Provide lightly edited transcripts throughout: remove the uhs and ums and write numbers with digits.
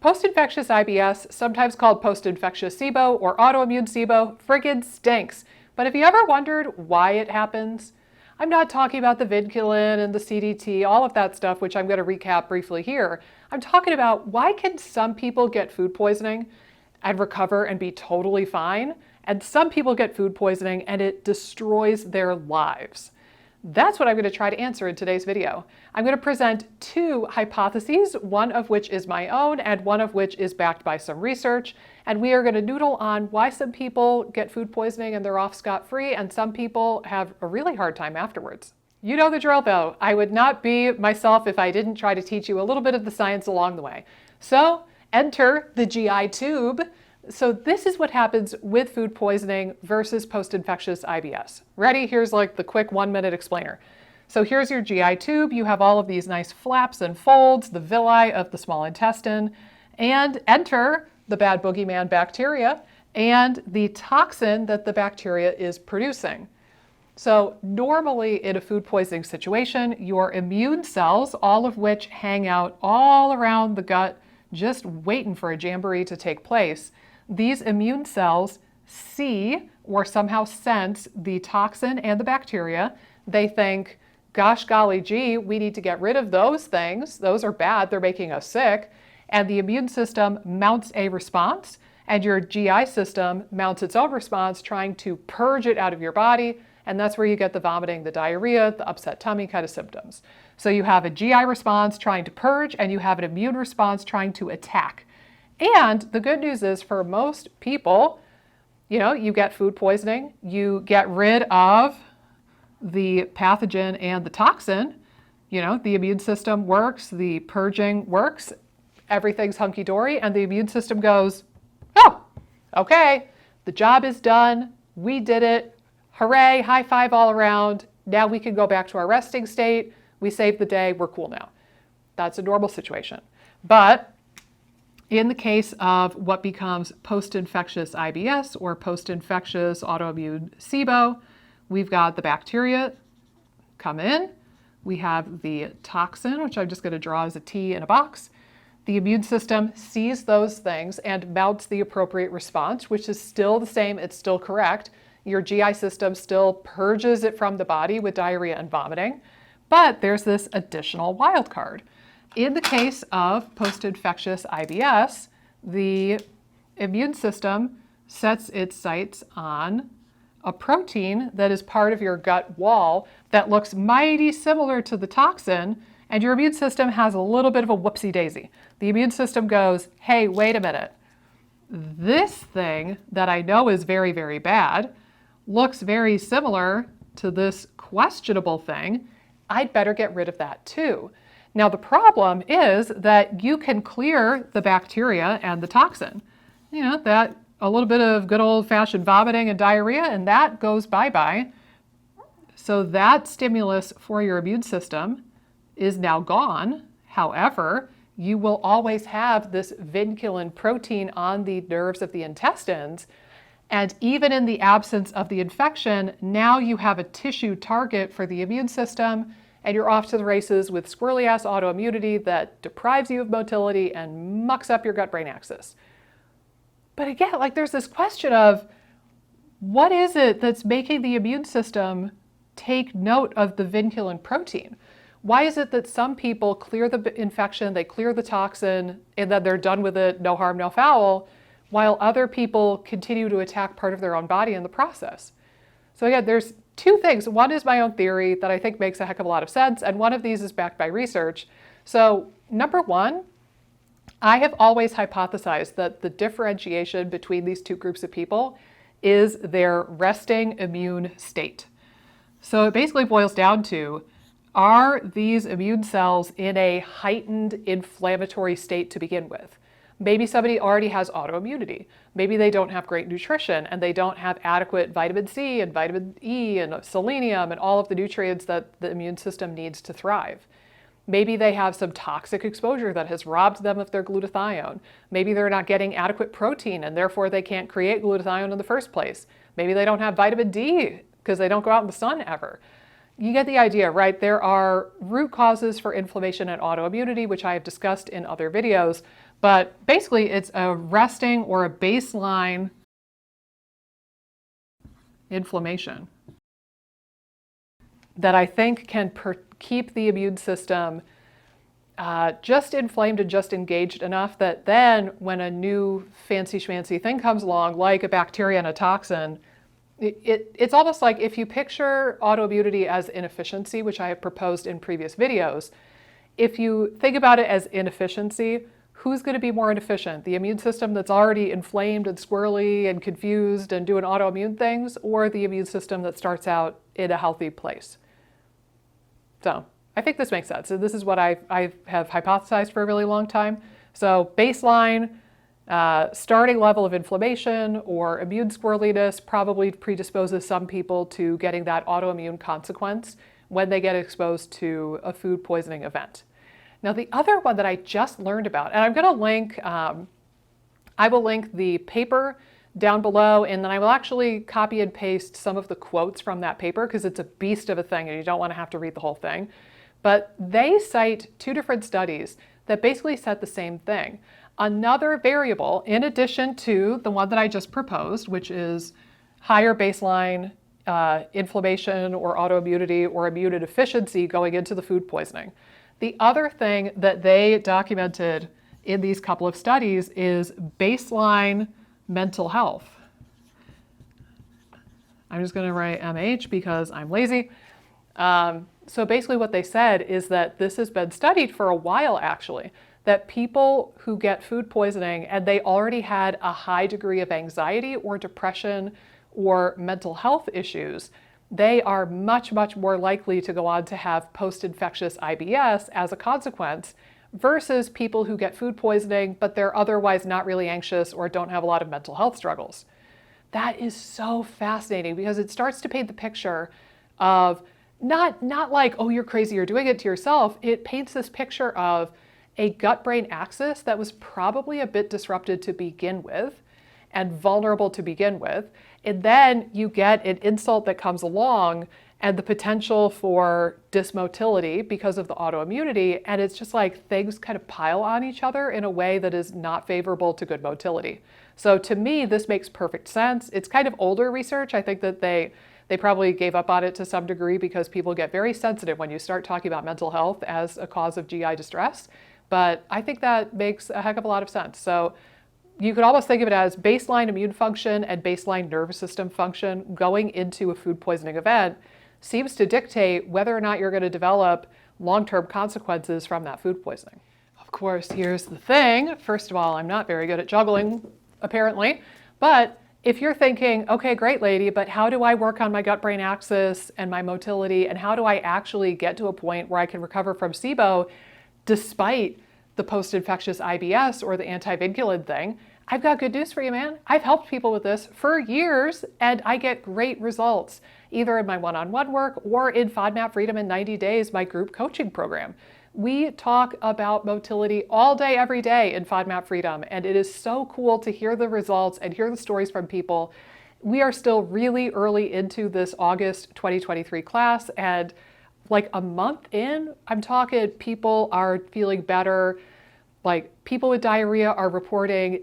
Post-infectious IBS, sometimes called post-infectious SIBO or autoimmune SIBO, friggin' stinks. But have you ever wondered why it happens? I'm not talking about the vinculin and the CDT, all of that stuff, which I'm going to recap briefly here. I'm talking about why can some people get food poisoning and recover and be totally fine, and some people get food poisoning and it destroys their lives. That's what I'm going to try to answer in today's video. I'm going to present two hypotheses, one of which is my own and one of which is backed by some research. And we are going to noodle on why some people get food poisoning and they're off scot-free and some people have a really hard time afterwards. You know the drill though. I would not be myself if I didn't try to teach you a little bit of the science along the way. So enter the GI tube. So this is what happens with food poisoning versus post-infectious IBS. Ready? Here's like the quick 1-minute explainer. So here's your GI tube. You have all of these nice flaps and folds, the villi of the small intestine, and enter the bad boogeyman bacteria and the toxin that the bacteria is producing. So normally in a food poisoning situation, your immune cells, all of which hang out all around the gut, just waiting for a jamboree to take place, these immune cells see or somehow sense the toxin and the bacteria. They think, gosh golly gee, we need to get rid of those things. Those are bad, they're making us sick. And the immune system mounts a response, and your GI system mounts its own response, trying to purge it out of your body. And that's where you get the vomiting, the diarrhea, the upset tummy kind of symptoms. So you have a GI response trying to purge, and you have an immune response trying to attack. And the good news is for most people, you get food poisoning, you get rid of the pathogen and the toxin, the immune system works, the purging works, everything's hunky-dory, and the immune system goes, oh, okay, the job is done, we did it, hooray, high five all around, now we can go back to our resting state, we saved the day, we're cool now. That's a normal situation. But in the case of what becomes post-infectious IBS or post-infectious autoimmune SIBO, we've got the bacteria come in. We have the toxin, which I'm just going to draw as a T in a box. The immune system sees those things and mounts the appropriate response, which is still the same, it's still correct. Your GI system still purges it from the body with diarrhea and vomiting, but there's this additional wild card. In the case of post-infectious IBS, the immune system sets its sights on a protein that is part of your gut wall that looks mighty similar to the toxin, and your immune system has a little bit of a whoopsie-daisy. The immune system goes, hey, wait a minute. This thing that I know is very, very bad looks very similar to this questionable thing. I'd better get rid of that too. Now the problem is that you can clear the bacteria and the toxin. That a little bit of good old-fashioned vomiting and diarrhea, and that goes bye-bye. So that stimulus for your immune system is now gone. However, you will always have this vinculin protein on the nerves of the intestines. And even in the absence of the infection, now you have a tissue target for the immune system, and you're off to the races with squirrely-ass autoimmunity that deprives you of motility and mucks up your gut-brain axis. But again, there's this question of what is it that's making the immune system take note of the vinculin protein? Why is it that some people clear the infection, they clear the toxin, and then they're done with it, no harm, no foul, while other people continue to attack part of their own body in the process? So again, there's two things. One is my own theory that I think makes a heck of a lot of sense, and one of these is backed by research. So number one, I have always hypothesized that the differentiation between these two groups of people is their resting immune state. So it basically boils down to, are these immune cells in a heightened inflammatory state to begin with? Maybe somebody already has autoimmunity. Maybe they don't have great nutrition and they don't have adequate vitamin C and vitamin E and selenium and all of the nutrients that the immune system needs to thrive. Maybe they have some toxic exposure that has robbed them of their glutathione. Maybe they're not getting adequate protein and therefore they can't create glutathione in the first place. Maybe they don't have vitamin D because they don't go out in the sun ever. You get the idea, right? There are root causes for inflammation and autoimmunity, which I have discussed in other videos, But basically, it's a resting or a baseline inflammation that I think can keep the immune system just inflamed and just engaged enough that then when a new fancy schmancy thing comes along, like a bacteria and a toxin, it's almost like if you picture autoimmunity as inefficiency, which I have proposed in previous videos, if you think about it as inefficiency, who's going to be more inefficient? The immune system that's already inflamed and squirrely and confused and doing autoimmune things, or the immune system that starts out in a healthy place? So I think this makes sense. So this is what I have hypothesized for a really long time. So baseline, starting level of inflammation or immune squirreliness probably predisposes some people to getting that autoimmune consequence when they get exposed to a food poisoning event. Now the other one that I just learned about, and I'm going to link, I will link the paper down below, and then I will actually copy and paste some of the quotes from that paper because it's a beast of a thing and you don't want to have to read the whole thing. But they cite two different studies that basically said the same thing. Another variable, in addition to the one that I just proposed, which is higher baseline inflammation or autoimmunity or immune deficiency going into the food poisoning. The other thing that they documented in these couple of studies is baseline mental health. I'm just going to write MH because I'm lazy. So basically what they said is that this has been studied for a while actually, that people who get food poisoning and they already had a high degree of anxiety or depression or mental health issues, they are much, much more likely to go on to have post-infectious IBS as a consequence versus people who get food poisoning, but they're otherwise not really anxious or don't have a lot of mental health struggles. That is so fascinating because it starts to paint the picture of not like, oh, you're crazy, you're doing it to yourself. It paints this picture of a gut-brain axis that was probably a bit disrupted to begin with and vulnerable to begin with. And then you get an insult that comes along and the potential for dysmotility because of the autoimmunity. And it's just like things kind of pile on each other in a way that is not favorable to good motility. So to me, this makes perfect sense. It's kind of older research. I think that they probably gave up on it to some degree because people get very sensitive when you start talking about mental health as a cause of GI distress. But I think that makes a heck of a lot of sense. So you could almost think of it as baseline immune function and baseline nervous system function going into a food poisoning event seems to dictate whether or not you're going to develop long-term consequences from that food poisoning. Of course, here's the thing. First of all, I'm not very good at juggling, apparently. But if you're thinking, okay, great lady, but how do I work on my gut-brain axis and my motility, and how do I actually get to a point where I can recover from SIBO despite the post-infectious IBS or the antivinculin thing? I've got good news for you, man. I've helped people with this for years and I get great results, either in my one-on-one work or in FODMAP Freedom in 90 Days, my group coaching program. We talk about motility all day, every day in FODMAP Freedom, and it is so cool to hear the results and hear the stories from people. We are still really early into this August 2023 class, and like a month in, I'm talking people are feeling better. Like people with diarrhea are reporting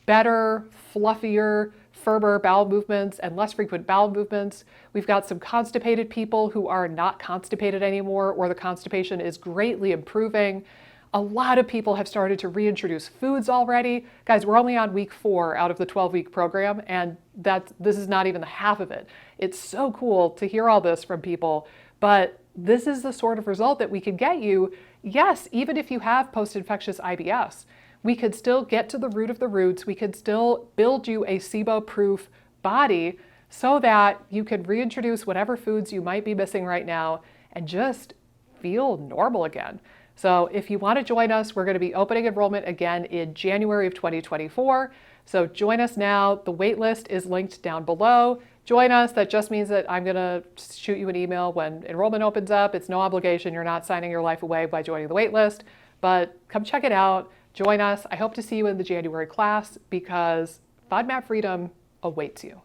better, fluffier, firmer bowel movements and less frequent bowel movements. We've got some constipated people who are not constipated anymore, or the constipation is greatly improving. A lot of people have started to reintroduce foods already. Guys, we're only on week 4 out of the 12-week program, and this is not even the half of it. It's so cool to hear all this from people, but this is the sort of result that we can get you. Yes, even if you have post-infectious IBS, we could still get to the root of the roots. We could still build you a SIBO-proof body so that you can reintroduce whatever foods you might be missing right now and just feel normal again. So if you want to join us, we're going to be opening enrollment again in January of 2024. So join us now. The wait list is linked down below. Join us. That just means that I'm going to shoot you an email when enrollment opens up. It's no obligation. You're not signing your life away by joining the wait list, but come check it out. Join us. I hope to see you in the January class because FODMAP Freedom awaits you.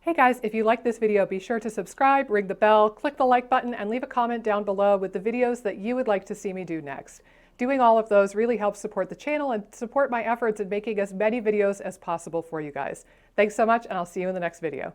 Hey guys, if you like this video, be sure to subscribe, ring the bell, click the like button, and leave a comment down below with the videos that you would like to see me do next. Doing all of those really helps support the channel and support my efforts in making as many videos as possible for you guys. Thanks so much, and I'll see you in the next video.